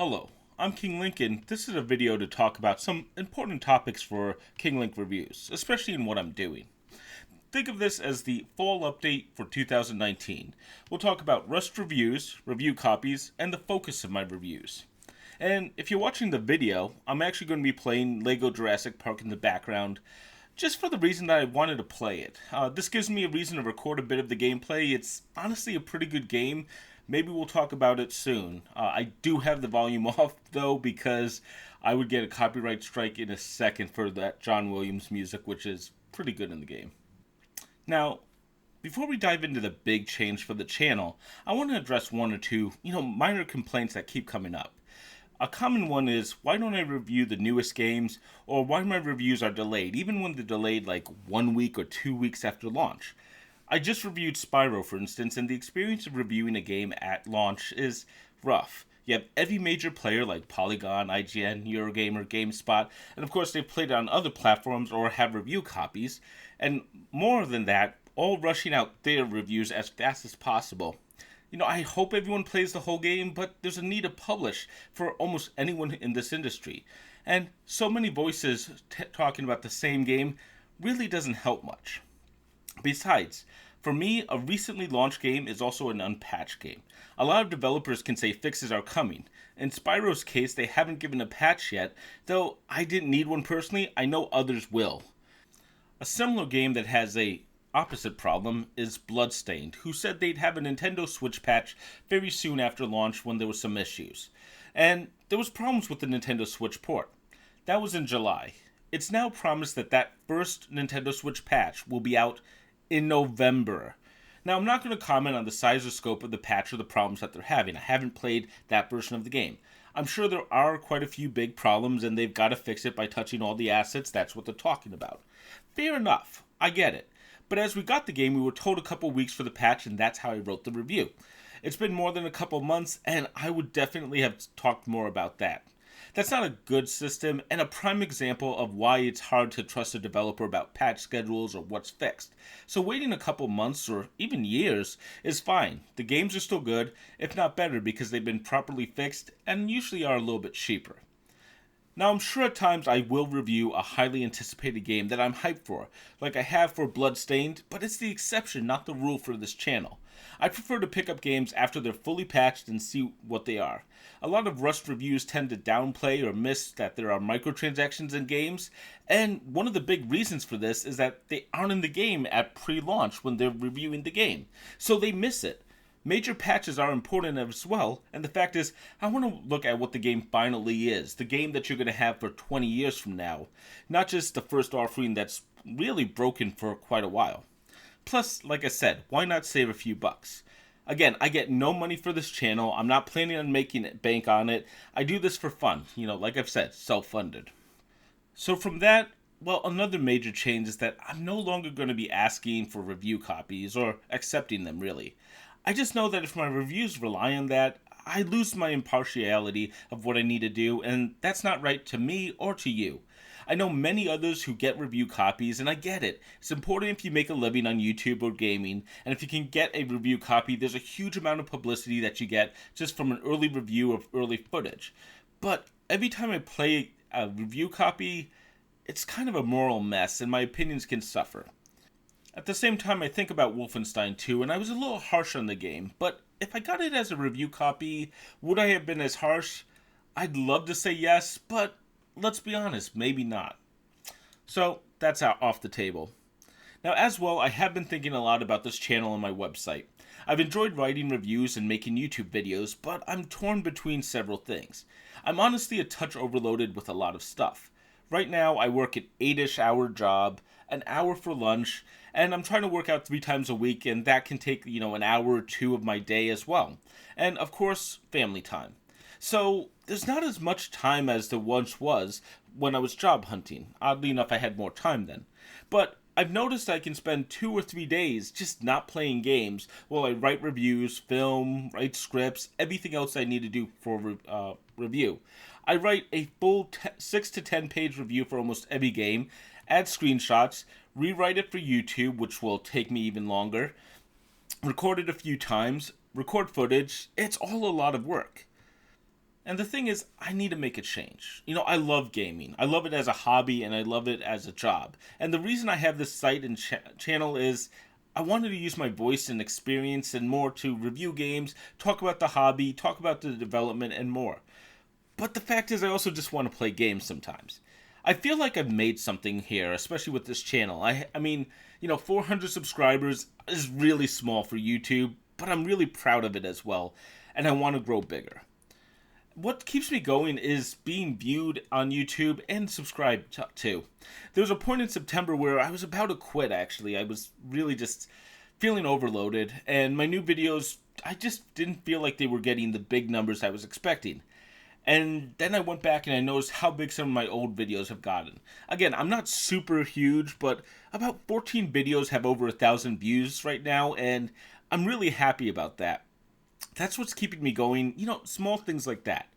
Hello, I'm Kinglink, and this is a video to talk about some important topics for Kinglink reviews, especially in what I'm doing. Think of this as the fall update for 2019. We'll talk about Rust reviews, review copies, and the focus of my reviews. And if you're watching the video, I'm actually going to be playing LEGO Jurassic Park in the background, just for the reason that I wanted to play it. This gives me a reason to record a bit of the gameplay. It's honestly a pretty good game. Maybe we'll talk about it soon. I do have the volume off, though, because I would get a copyright strike in a second for that John Williams music, which is pretty good in the game. Now, before we dive into the big change for the channel, I want to address one or two, minor complaints that keep coming up. A common one is, why don't I review the newest games, or why my reviews are delayed, even when they're delayed like 1 week or 2 weeks after launch. I just reviewed Spyro, for instance, and the experience of reviewing a game at launch is rough. You have every major player like Polygon, IGN, Eurogamer, GameSpot, and of course they've played it on other platforms or have review copies, and more than that, all rushing out their reviews as fast as possible. I hope everyone plays the whole game, but there's a need to publish for almost anyone in this industry. And so many voices talking about the same game really doesn't help much. Besides, for me, a recently launched game is also an unpatched game. A lot of developers can say fixes are coming. In Spyro's case, they haven't given a patch yet, though I didn't need one personally, I know others will. A similar game that has a opposite problem is Bloodstained, who said they'd have a Nintendo Switch patch very soon after launch when there were some issues. And there was problems with the Nintendo Switch port. That was in July. It's now promised that that first Nintendo Switch patch will be out in November. Now, I'm not going to comment on the size or scope of the patch or the problems that they're having. I haven't played that version of the game. I'm sure there are quite a few big problems and they've got to fix it by touching all the assets. That's what they're talking about. Fair enough. I get it. But as we got the game, we were told a couple weeks for the patch, and that's how I wrote the review. It's been more than a couple months, and I would definitely have talked more about that. That's not a good system, and a prime example of why it's hard to trust a developer about patch schedules or what's fixed. So waiting a couple months or even years is fine. The games are still good, if not better, because they've been properly fixed and usually are a little bit cheaper. Now, I'm sure at times I will review a highly anticipated game that I'm hyped for, like I have for Bloodstained, but it's the exception, not the rule for this channel. I prefer to pick up games after they're fully patched and see what they are. A lot of Rust reviews tend to downplay or miss that there are microtransactions in games, and one of the big reasons for this is that they aren't in the game at pre-launch when they're reviewing the game, so they miss it. Major patches are important as well, and the fact is, I want to look at what the game finally is, the game that you're going to have for 20 years from now, not just the first offering that's really broken for quite a while. Plus, like I said, why not save a few bucks? Again, I get no money for this channel, I'm not planning on making bank on it, I do this for fun, like I've said, self-funded. So from that, another major change is that I'm no longer going to be asking for review copies, or accepting them really. I just know that if my reviews rely on that, I lose my impartiality of what I need to do, and that's not right to me or to you. I know many others who get review copies, and I get it. It's important if you make a living on YouTube or gaming, and if you can get a review copy, there's a huge amount of publicity that you get just from an early review of early footage. But every time I play a review copy, it's kind of a moral mess, and my opinions can suffer. At the same time, I think about Wolfenstein 2, and I was a little harsh on the game, but if I got it as a review copy, would I have been as harsh? I'd love to say yes, but let's be honest, maybe not. So, that's out off the table. Now, as well, I have been thinking a lot about this channel and my website. I've enjoyed writing reviews and making YouTube videos, but I'm torn between several things. I'm honestly a touch overloaded with a lot of stuff. Right now, I work an 8-ish hour job, an hour for lunch, and I'm trying to work out 3 times a week, and that can take, an hour or 2 of my day as well. And, of course, family time. So, there's not as much time as there once was when I was job hunting. Oddly enough, I had more time then. But I've noticed I can spend 2 or 3 days just not playing games while I write reviews, film, write scripts, everything else I need to do for review. I write a full 6 to 10 page review for almost every game, add screenshots, rewrite it for YouTube, which will take me even longer, record it a few times, record footage. It's all a lot of work. And the thing is, I need to make a change. I love gaming. I love it as a hobby and I love it as a job. And the reason I have this site and channel is I wanted to use my voice and experience and more to review games, talk about the hobby, talk about the development, and more. But the fact is, I also just want to play games sometimes. I feel like I've made something here, especially with this channel. I mean, 400 subscribers is really small for YouTube, but I'm really proud of it as well, and I want to grow bigger. What keeps me going is being viewed on YouTube and subscribed to. There was a point in September where I was about to quit, actually. I was really just feeling overloaded, and my new videos, I just didn't feel like they were getting the big numbers I was expecting. And then I went back and I noticed how big some of my old videos have gotten. Again, I'm not super huge, but about 14 videos have over 1,000 views right now, and I'm really happy about that. That's what's keeping me going, small things like that.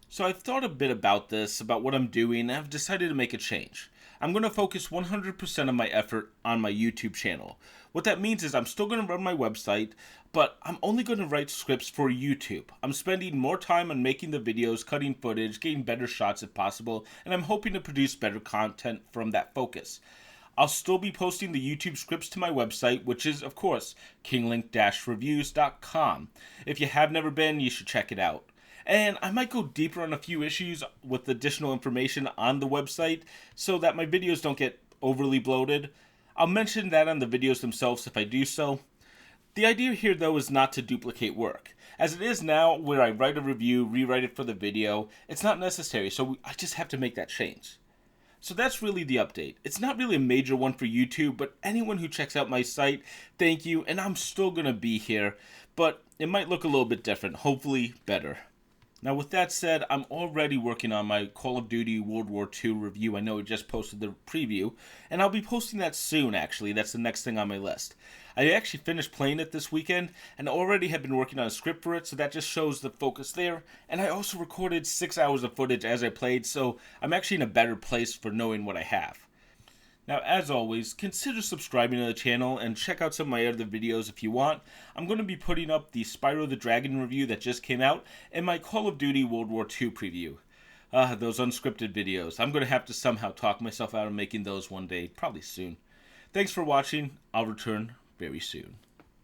So I've thought a bit about this, about what I'm doing, and I've decided to make a change. I'm going to focus 100% of my effort on my YouTube channel. What that means is I'm still going to run my website, but I'm only going to write scripts for YouTube. I'm spending more time on making the videos, cutting footage, getting better shots if possible, and I'm hoping to produce better content from that focus. I'll still be posting the YouTube scripts to my website, which is, of course, kinglink-reviews.com. If you have never been, you should check it out. And I might go deeper on a few issues with additional information on the website so that my videos don't get overly bloated. I'll mention that on the videos themselves if I do so. The idea here, though, is not to duplicate work. As it is now, where I write a review, rewrite it for the video, it's not necessary, so I just have to make that change. So that's really the update. It's not really a major one for YouTube, but anyone who checks out my site, thank you, and I'm still going to be here, but it might look a little bit different, hopefully better. Now, with that said, I'm already working on my Call of Duty World War II review. I know I just posted the preview, and I'll be posting that soon, actually. That's the next thing on my list. I actually finished playing it this weekend, and already have been working on a script for it, so that just shows the focus there. And I also recorded 6 hours of footage as I played, so I'm actually in a better place for knowing what I have. Now, as always, consider subscribing to the channel and check out some of my other videos if you want. I'm going to be putting up the Spyro the Dragon review that just came out and my Call of Duty World War II preview. Those unscripted videos. I'm going to have to somehow talk myself out of making those one day, probably soon. Thanks for watching. I'll return very soon.